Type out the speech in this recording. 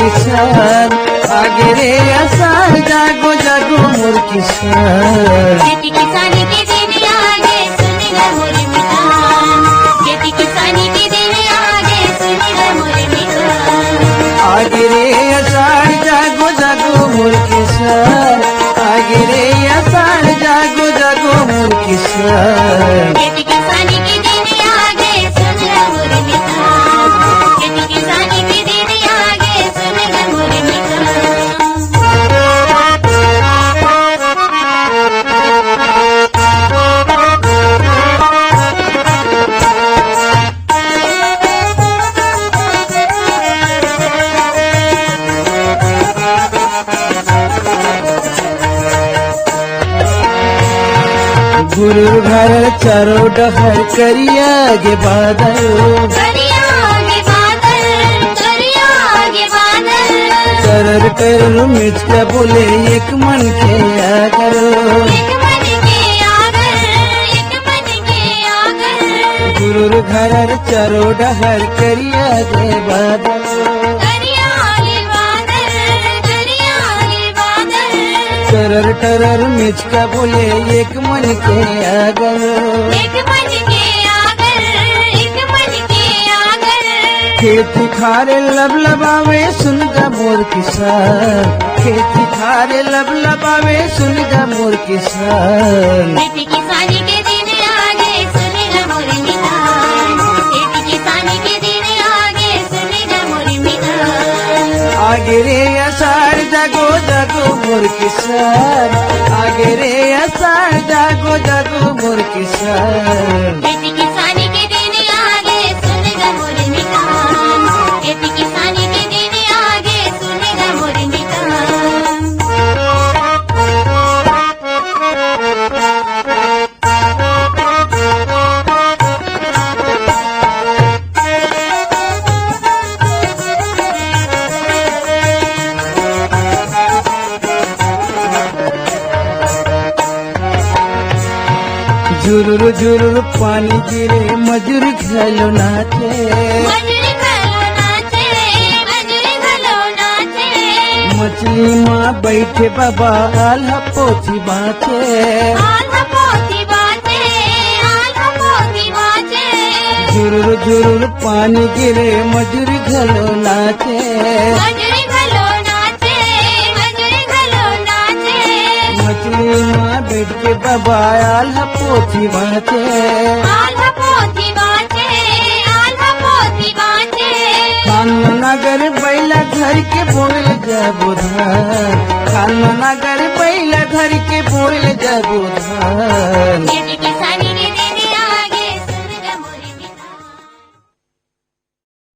किसान आगे रे आषाढ़ जागो जागो मोर किसान। खेती किसानी के दिन आगे सुनेगा मोर मितान, खेती किसानी के दिन आगे सुनेगा मोर मितान। आगे रे आषाढ़ जागो जागो मोर किसान आगे रे आषाढ़ जागो जागो मोर किसान। खेती किसानी के दिन आगे सुनेगा मोर मितान, खेती किसानी के दिन आगे सुनेगा मोर मितान। गुरु घर चारों डहर करिया गे बादल, करिया आगे बादल, करिया आगे बादल। करर कर मिर्चा बोले एक मन के आगर। एक मन के आगर, एक मन के आगर। गुरु घर चारों डहर करिया गे बादल, करिया आगे बादल, करिया आगे बादल। करर टरर मिर्चा बोले एक मन के आगर। एक मन के आगर, एक मन के आगर। खेती खारे लब लबावे सुन जा मोर किसान, खेती खारे लब लबावे सुन जा मोर किसान। खेती किसानी के दिन आगे सुनेगा मोर मितान, खेती किसानी के दिन आगे सुनेगा मोर मितान। आगे रे आषाढ़ जागो जागो मोर किसान आगे रे आषाढ़ जागो जागो मोर किसान। खेती किसानी के दिन आगे सुनेगा मोर मितान, खेती किसानी के दिन आगे सुनेगा मोर मितान। झुरुर झुरुर पानी गिरे मजूर खेलो नाचे। मजूरी घलो नाचे, मजूरी घलो नाचे। मछली माँ बैठे बाबा आल्हा पोथी बाँचे। आल्हा पोथी बाँचे, आल्हा पोथी बाँचे। झुरुर झुरुर पानी गिरे मजूर घलो नाचे। मजूरी घलो नाचे, मजूरी घलो नाचे। मछली माँ बैठ के बाबा आल्हा पोथी बाँचे। आल्हा पोथी बाँचे, आल्हा पोथी बाँचे। खानो नगर बैला घर के बोल जाबो धान, खानो नगर बैला घर के बोल जाबो धान। खेती